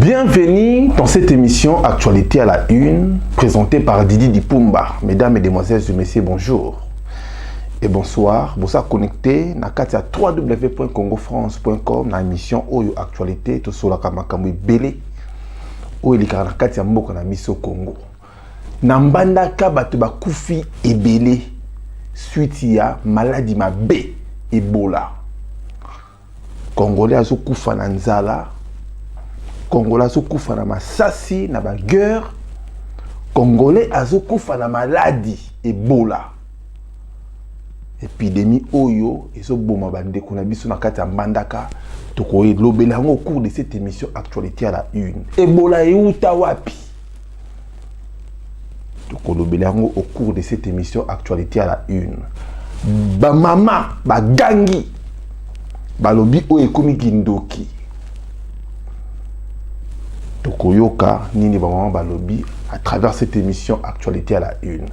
Bienvenue dans cette émission Actualité à la Une, présentée par Didi Dipumba. Mesdames, Mesdemoiselles et Messieurs, bonjour et bonsoir. Vous êtes connectés à www.congofrance.com dans l'émission Oyo Actualité, tout sur la Kamakamou Belé, où il y a Katia Mboko na Miso Congo. Nambanda Kabatu Bakufi et Belé, suite à maladie ma B, Ebola. Congolais azo kufa na nzala. Congolais azo kufa na masasi na ba guerre. Congolais azo kufa na maladie Ebola. Épidémie oyo ezo boma bande kuna biso na kati ya mbandaka toko lobela ngo au cours de cette émission Actualité à la Une. Ebola euta wapi? Toko lobela ngo au cours de cette émission Actualité à la Une. Ba mama ba gangi balobi o ekomi kindoki. Tokoyoka nini ba mama balobi à travers cette émission Actualité à la Une.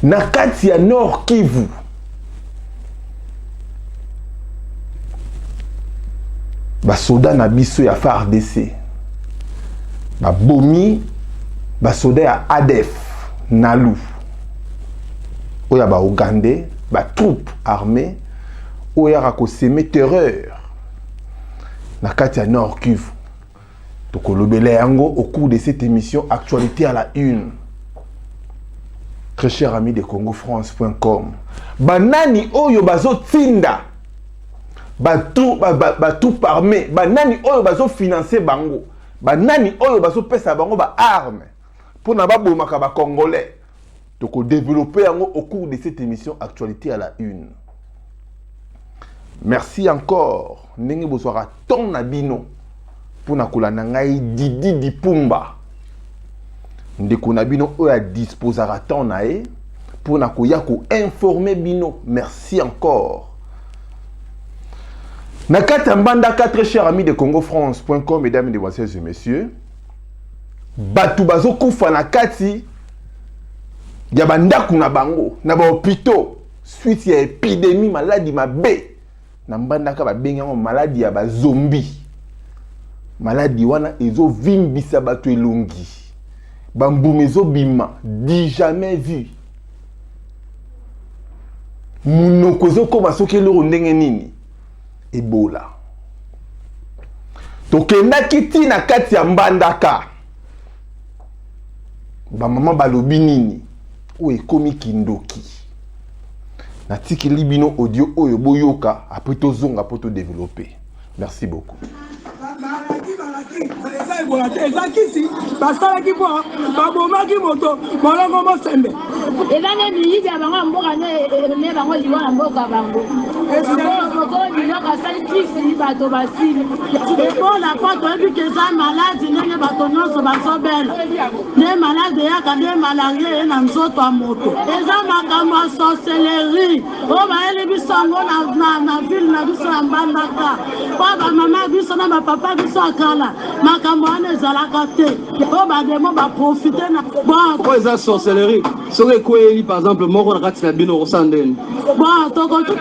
Na kati ya Nord Kivu. Ba soda na biso ya FARDC. Ba bomi ba soda ya ADF Nalu. Oya ba Ougandais, ba troupe armée oya rako seme terreur. Na kati ya Nord Kivu. Tokolobele yango au cours de cette émission Actualité à la Une. Très cher ami de congofrance.com. Banani oyo bazo tinda. Tout armé. Banani oyo bazo financer bango. Banani oyo bazo pesa bango ba arme. Pour na ba bomaka ba congolais. Toko développer yango au cours de cette émission Actualité à la Une. Merci encore. Ndenge bozwaka ton na bino. Pour na kolanda ngai Didi Dipumba. Ndeko na bino oyo disposera ton na e. Pour na koya ko informer bino. Merci encore. Nakata Mbandaka, très cher ami de congofrance.com, mesdames, mesdemoiselles et messieurs. Batu bazo kufa na kati ya bandaku na bango, na ba hôpitaux, suite ya épidémie maladie ma B. Na Mbandaka ba benga maladie ya ba zombie. Maladie wana ezo vimbisa batu elongi. Bambume ezo bima, dit jamais vu. Munoko zo koma soki loro ndenge nini. Ebola. Tokenda kiti na kati ya Mbandaka. Ba mama balobi nini o ekomi kindoki. Na tiki libino audio oyo boyoka après tozonga pour te développer. Merci beaucoup. Ezakisi basalaki po babomaki moto molongo mosembe ezane biyidi abango mboka ne bango liwa na mboka bango moko biloko asali kisi bato basili ebola po toyebi keza maladi ndenge bato nyonso bazobela nde maladi eyaka nde malaria eye na nzoto ya moto eza makambo ya sorcellerie oyo bayeli biso yango na ville na biso ya Mbandaka po bamama biso na bapapa biso akala makambo wana ezalaka te oyo bademo baprofite na bon eza sorcellerie soki ekweyeli par exemple moko na kati na bino okosala ndeni bon tokoki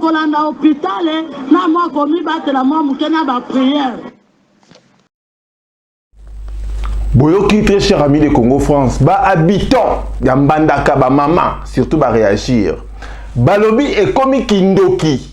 kolanda hôpitale na mwa komibatela mwa moke na bapriere. Boyoki, très cher ami de Congo France, ba habitant ya Mbandaka, ba maman, surtout ba réagir. Balobi ekomi kindoki.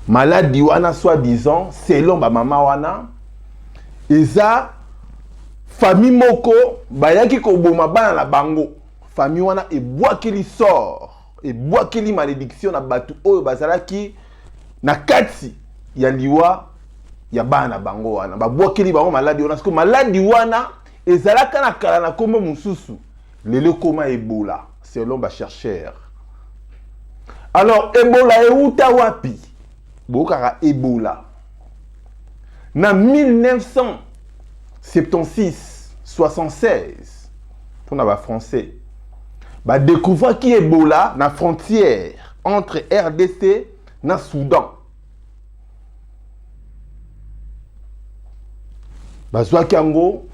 Maladie wana soi-disant, selon ba maman wana, eza famille moko bayaki koboma bana na bango. Famille wana ebwakeli sort, ebwakeli malédiction na batu oyo bazalaki na kati ya liwa ya bana bango wana. Babwakeli bango maladi wana, parce que maladi wana ezalaka na kala na kombo mususu. Lelo koma Ebola, selon ba chercheur. Alors Ebola euta wapi? Bokaka Ebola. Na 1976-76 pour na ba français ba découvrir qui Ebola na frontière entre RDC na Soudan. Bazwa kango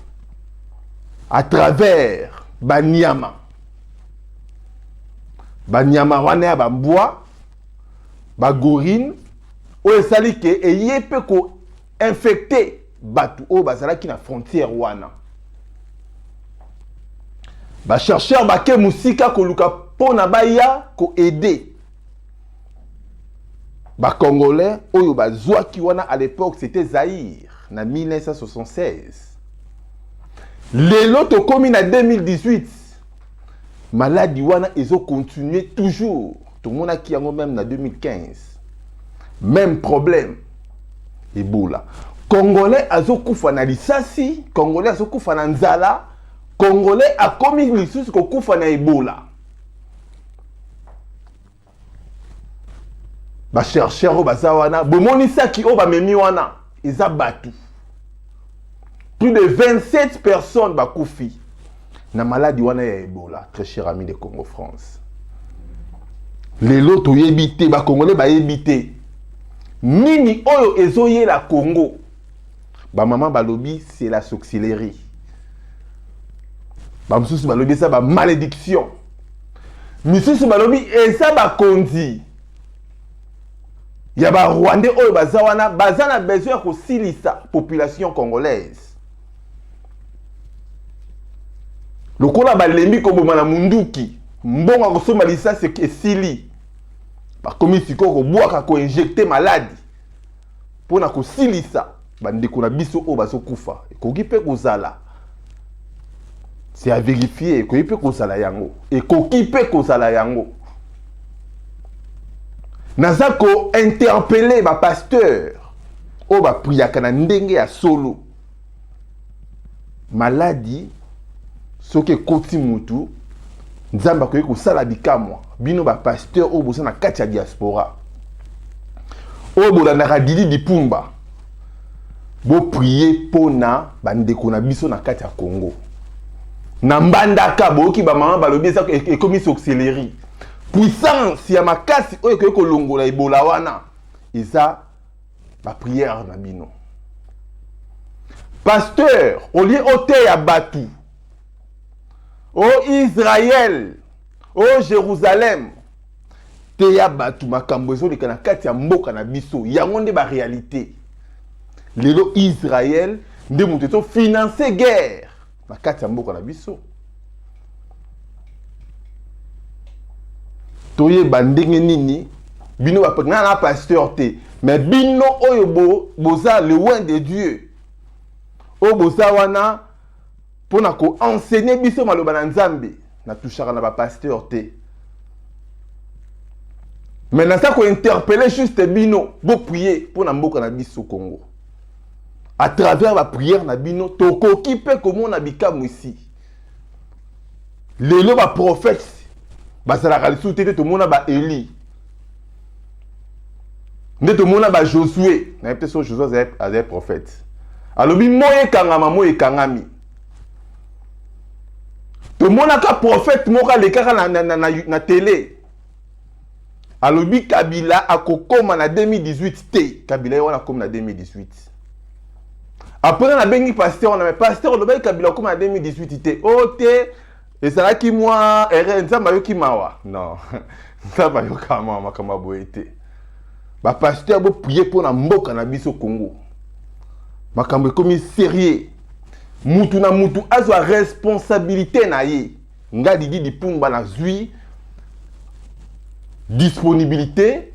à travers Banyama. Banyama wana ba mbwa ba gorine o esali ke eye pe ko infecté batu o bazalaki na frontière wana. Ba chercheur bake musika koluka pona baya ko aider. Ba Congolais oyo bazwaki wana à l'époque c'était Zaïre na 1976. Lelo to komi na 2018. Maladie wana ezo continuer toujours. Tout le monde a qui yango même na 2015. Même problème. Ebola. Congolais azo kufa na lisasi, Congolais azo kufa na nzala, Congolais a commis lisusu ko kufa na Ebola. Ba chercheur baza wana, bomoni saki o ba memi wana, eza batu. Plus de 27 personnes ba kufi na maladie wana ya Ebola, très cher ami de Congo France. Lelo to yebite ba Congolais ba yebite. Nini oyo ezoye la Congo. Ba maman balobi c'est la sorcellerie. Ba msusu balobi ça ba malédiction. Misusu balobi eza ba kondi. Ya ba Rwandais oyo baza wana baza na besoin ko silisa population congolaise. Lokola balembi ko boma na munduki, mbonga ko soma lisasi ke sili. Ba komi siko ko bwaka ko injecter maladie. Pona ko silisa bandeko na biso o bazo kufa. Ko kipe ko zala. C'est à vérifier ko kipe ko zala yango. Et ko kipe ko zala yango. Nazako interpeller ba pasteur o ba priaka na ndenge ya solo. Maladie soki koti mutu nzamba koyi ko sala bikamwa bino ba pasteur o bosa na kati ya diaspora o bolandaka Didi Dipumba bo prier pona bandeko na biso na kati ya Congo na mbandaka boki ba mama balobi eza ekomi sorcellerie puissance ya makasi oyo koyi kolongola Ebola wana eza ba prière na bino pasteur au lieu ote ya batu ô Israël, ô Jérusalem, te ya batu makambo ezoleka na kati ya mboka na biso, yango nde ba réalité. Lelo Israël nde mutu to financer guerre na kati ya mboka na biso. Toye bandenge nini bino ba na pasteur te, mais bino oyo boza loin de Dieu. O boza wana pona ko enseigner biso maloba na Nzambe na touchaka na ba pasteur te. Mais na ça ko interpeller juste bino bo prier pona mboka na biso Congo. À travers la prière na bino to ko kipe komo na bikamu ici. Lelo ba prophète ba sala kalisu te to mona ba Eli. Nde to mona ba Josué, na peut-être so Josué est prophète. Alobi moye kangami. Tout le monde a prophète moka le kaka na télé. Alobi Kabila a kokoma na 2018 te. Kabila wana comme na 2018. Après on a bengi pasteur on a pasteur le Kabila comme na 2018 te. Oh te et ça là qui moi nzamba yo ki mawa. Non. Nzamba yo kama makama boete. Ba pasteur bo prier pour na mboka na biso Congo. Makambo comme sérieux. Mutu na mutu azwa responsabilité na ye. Nga Didi Dipumba na zui disponibilité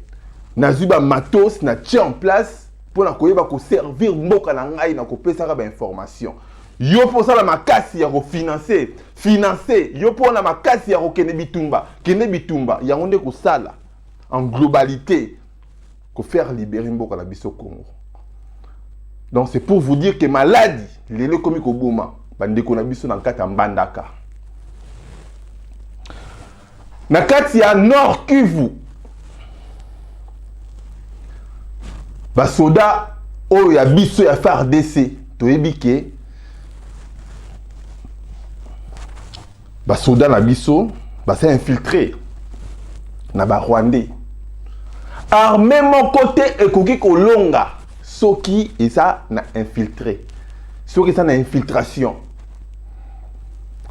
na zui ba matos na tient en place pour na koyeba ko servir mboka na ngai na ko pesa ba information. Yo pour ça la makasi ya ko financer yo pour na makasi ya ko kene bitumba yango nde ko sala en globalité ko faire libérer mboka na biso Congo. Donc c'est pour vous dire que maladie, les komi ko boma, bandeko na biso na kata mbandaka. Na kati ya Nord Kivu. Ba soda oyo ya biso ya FARDC, toyebi ke ba soda na biso, ba s'est infiltré na ba Rwandais. Armée mon côté ekoki kolonga. Soki et ça na infiltré. Soki ça na infiltration.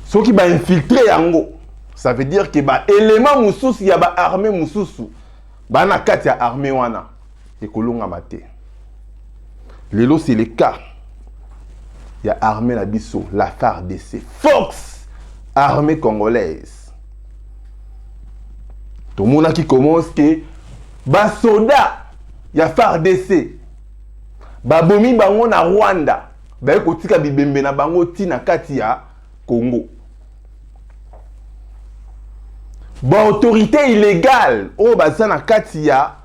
Soki ba infiltré yango. Ça veut dire que ba élément mususu ya ba armée mususu. Ba na kati ya armée wana. Et kolonga mate. Lelo c'est le cas il y a armée na biso, la FARDC, Force armée congolaise. Tout le monde qui commence que ba soda ya FARDC ba bomi bango na Rwanda ba kotika bibembe na bango ti na kati ya Congo. Ba autorité illégale o baza na kati ya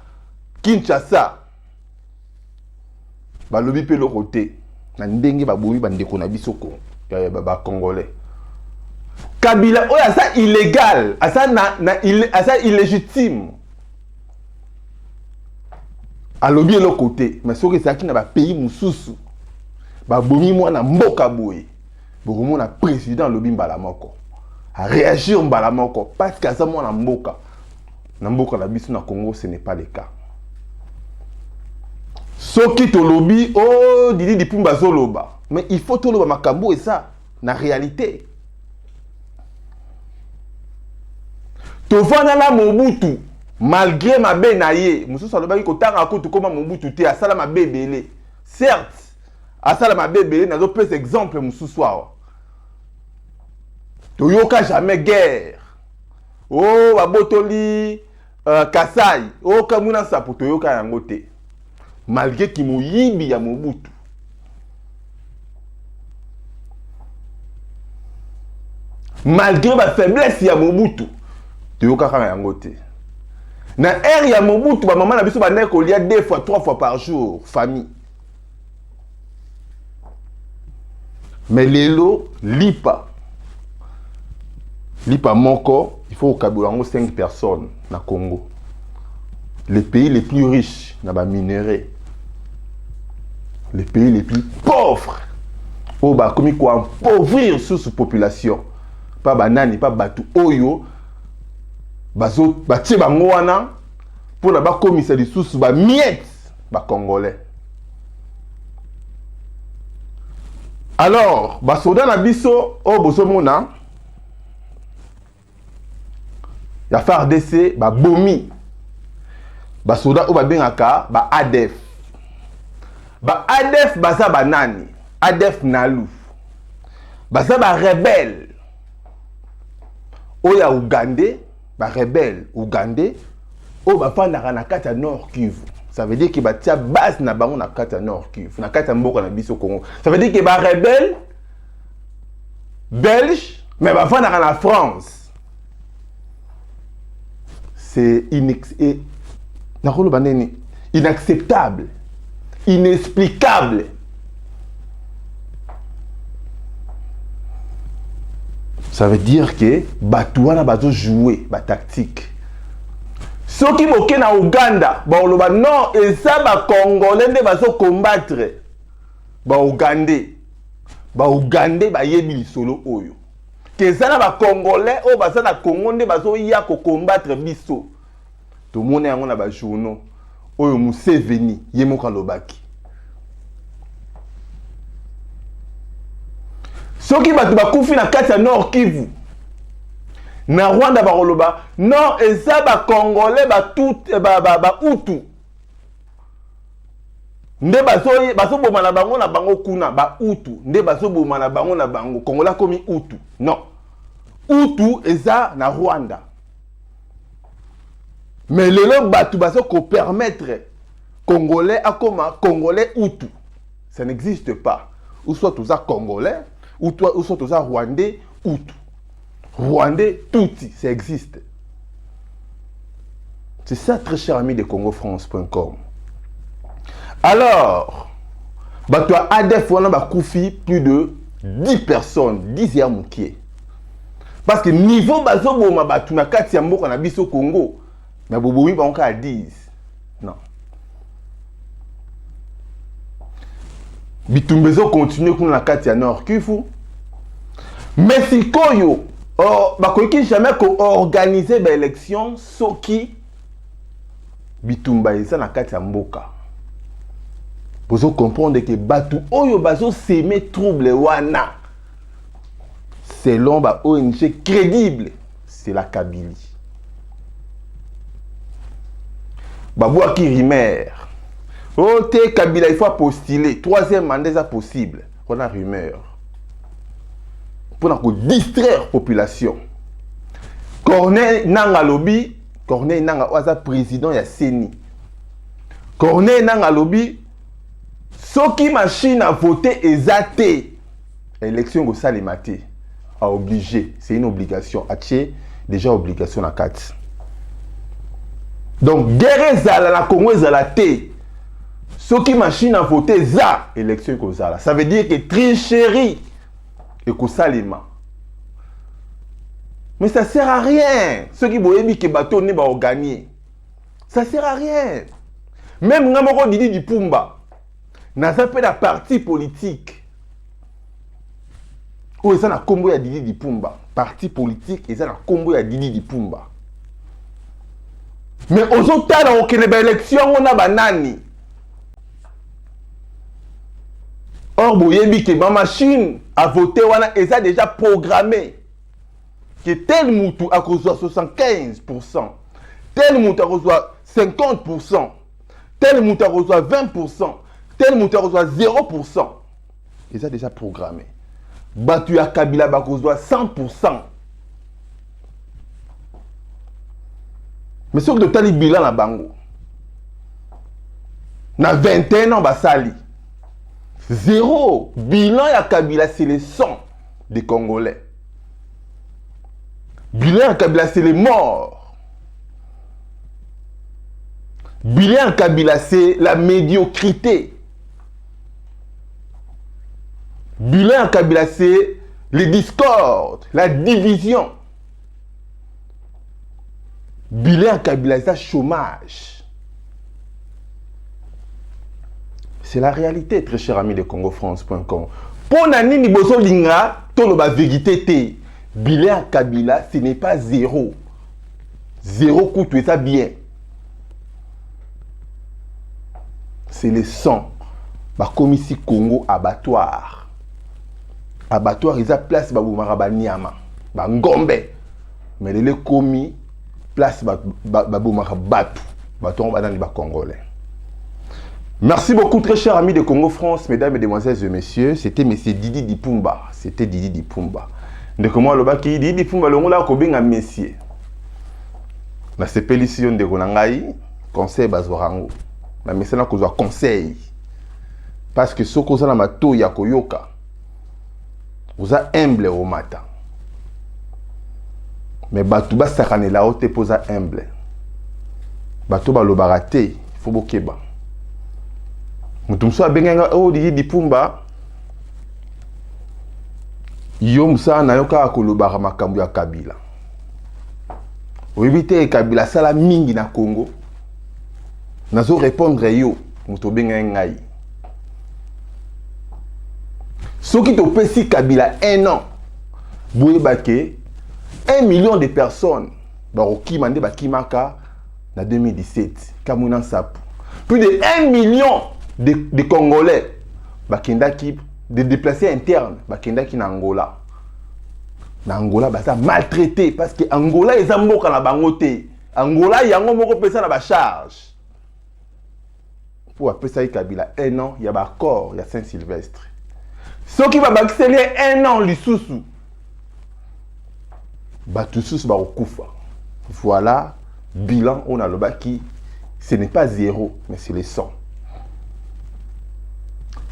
Kinshasa ba lobi pe lo côté na ndenge ba bomi ba ndeko na biso ko ya ba congolais. Kabila oya ça illégal, ça illégitime. Alobi le côté, mais ce que c'est qui na ba pays mususu. Ba bomi moi na mboka boye. Bomo na président lobi mbala moko. A réagir mbala moko parce que ça moi na mboka. Na mboka na biso na Congo, ce n'est pas le cas. Soki to lobby oh Didi Dipumba zoloba, mais il faut to loba makambo et ça na réalité. Tovana la Mobutu malgré ma benaye, musu saloba ki kotanga kutu koma Mobutu te asala ma bebele. Certes, asala ma bebele na zo pes exemple musu swa. Toyoka jamais guerre. Oh abotoli Kasai, oh kamuna sapo toyoka yango te. Malgré ki moyibi ya Mobutu. Malgré ma faiblesse ya Mobutu. Toyoka kaka yango te. Na ère ya Mobutu ba maman na biso ba nek kolia 2 fois 3 fois par jour famille. Mais lelo lipa moko, il faut au 5 personnes na Congo. Les pays les plus riches na ba minerais. Les pays les plus pauvres. Oh ba komi ko appauvrir sous population. Pas banani, pas batu oyo. Bazo batie bango wana pour na ba komisa lisusu ba miette ba congolais. Alors, ba soda na biso o boso mona ya FARDC ba bomi. Ba soda o ba bengaka ba ADF. Ba ADF baza banani? ADF nalu. Baza ba rebelle. Oya Ougandais, ba rebelle Ougandais, o ba fanda na kata Nord Kivu. Ça veut dire que ba tia base na bango na kata Nord Kivu, na kata mboka na biso Congo. Ça veut dire que ba rebelle belge, mais ba fanda na France. C'est inacceptable, inexplicable. Ça veut dire que Batouana bazo jouer ba tactique. Ceux qui moquent na Ouganda, ba oloba non et ça ba Congolais nde bazo combattre. Ba Ougandais ba yebi solo oyo. Que ça na ba Congolais o ba ça na Congo nde bazo ya ko combattre biso. To mona yango na ba journaux oyo Museveni yemoka lobaki. Soki batu bakufi na kati ya Nord Kivu na Rwanda baroloba non eza ba Congolais ba tout ba Hutu nde baso boma na bango kuna ba Hutu nde baso boma na bango Congolais komi Hutu non Hutu eza na Rwanda mais lelo batu baso ko permettre Congolais akoma Congolais Hutu ça n'existe pas ou soit tous à Congolais ou soit aux Rwandais, Hutu. Rwandais, Tutsi, ça existe. C'est ça, très cher ami de CongoFrance.com. Alors, toi, ADF, on a koufi plus de 10 personnes, 10 yamoukier. Parce que niveau bazo boma batu na kati ya mboka na biso Congo, mais boboui ba onka 10. Non. Bitumbezo continue kuna na kati ya Nord Kivu. Mais si koyo bakoki jamais ko organiser ba élection soki bitumba eza na kati ya mboka. Bozo comprendre que batu oyo bazo semer trouble wana. Selon ba ONG crédible, c'est la Kabylie. Babouaki Rimer. Oh, te Kabila, il faut postuler. 3e mandat est possible. on a rumeur pour distraire la population. Corneille Nanga Lobby, Corneille Nanga Oaza président ya Seni. Corneille Nanga Lobby, ce qui machine à voter est élection go salimate a obligé, c'est une obligation. Aché déjà obligation à 4. Donc guerre zala la Congo zala té. Ce qui machine à voter za élection go zala. Ça veut dire que tricherie et ko salima. Mais ça sert à rien. Ceux qui boyebi que bateau ne va gagner. Ça sert à rien. Même Ngamoko Didi Dipumba n'a pas fait la parti politique. Où est-ce na combo ya Didi Dipumba? Parti politique, et ça na combo ya Didi Dipumba. Mais aux autres temps, on a une élection, on a banani. Or, boyebi que ma machine a voté, et ça déjà programmé. Que tel moutou a reçu 75%, tel moutou a reçu 50%, tel moutou a reçu 20%, tel moutou a reçu 0%. Et ça déjà programmé. Batu à Kabila a reçu 100%. Mais ce que tu as dit bilan à Bango, na 21 ans, Basali, 0 bilan à Kabila, c'est le sang des Congolais. Bilan à Kabila, c'est les morts. Bilan à Kabila, c'est la médiocrité. Bilan à Kabila, c'est les discordes, la division. Bilan à Kabila, c'est le chômage. C'est la réalité, très cher ami de CongoFrance.com. Pour Nani Niboso Linga, tout le vérité. Bilan à Kabila, ce n'est pas 0. 0 coûte, ça bien. C'est le sang. Comme ici, Congo, abattoir. Abattoir, ils ont place Baboumara Niama. Ngombe. Mais les commis, place Baboumara Batu. Baton Badani Congolais. Merci beaucoup, très chers amis de Congo France, mesdames, mesdemoiselles et messieurs. C'était M. Didi Dipumba. C'était Didi Dipumba. De comment le baki Didi Dipumba le ngola ko benga messier. Na sepelition de Ronangai, conseil bazorango. Na mesena ko zo conseil. Parce que ce que ça na mato ya koyoka. Vous a humble au matin. Mais batu ba sakane la ote posa humble. Batu ba lo baraté, faut bokeba. Mutumso benga o Didi Dipumba. Yom sa na yoka kolobara makambu ya Kabila. Oyibite Kabila sala mingi na Congo. Nazo répondre yo muto benga ngai. Soki to pesi Kabila 1 an. Boyebake 1 million de personnes baroki mande bakimaka na 2017 Kamuna Sapu. Plus de 1 million de Congolais bakendaki de déplacés internes, bakendaki na Angola. Na Angola, ça maltraité parce que Angola est amboka na bangote. Angola yango moko pesa na ba charge. Pour appeler ça Kabila 1 an, il y a ba corps, il y a Saint-Sylvestre. Ce qui va accélérer 1 an lisusu. Ba tout sous ba okufa. Voilà, bilan on a le baki, ce n'est pas 0, mais c'est le 100.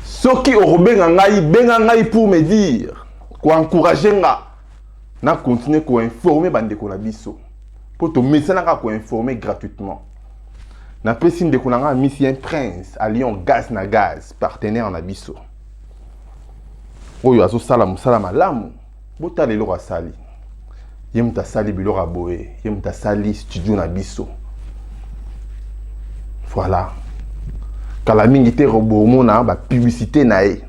Ceux qui ont bengangai pour me dire, pour encourager nga, na continuer à informer bande ko na biso. Pour te mettre na ko informer gratuitement. Na pesine de konanga Mission Prince à Lyon Gaz na Gaz, partenaire na biso. Oyo azo sala musala malamu, bota lelo ka sali. Yemta sali bilora boé, yemta sali studio na biso. Voilà. Kala mingi te robomo na ba publicité na e.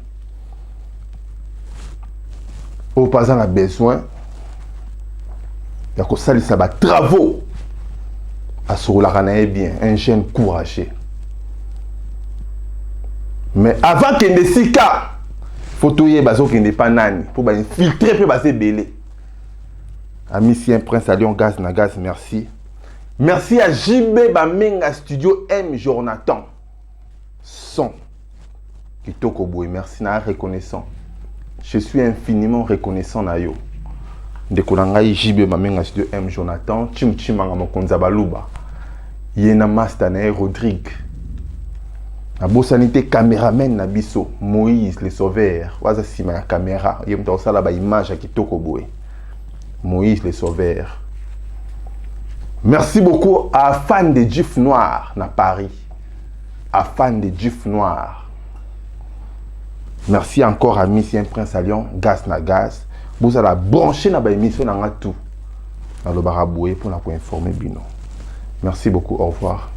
Au pas en a besoin. Ya ko salisa ba travaux. Asola na e bien, un jeune courageux. Mais avant que ne sika photo ye bazo ki ne pas nani pour ba infiltrer pe ba se belé. Amisien Prince à Lyon Gaz na Gaz, merci. Merci à JB Bamenga Studio M Jonathan. Son. kitoko boy, merci na reconnaissant. Je suis infiniment reconnaissant na yo. Ndeko na ngai JB mamenga studio M Jonathan, chimanga mokonza baluba. Yena master na Rodrigue. Na bosanité caméraman na biso Moïse le sauveur. Waza sima ya caméra, yemta osala ba image ya kitoko boy. Moïse le sauveur. Merci beaucoup à fan de Gif Noir na Paris. À fan de Gif Noir. Merci encore à Miss Prince à Lyon, Gaz na Gaz. Vous allez brancher na ba émission na tout. Dans le baraboué pour la informer bino. Merci beaucoup, au revoir.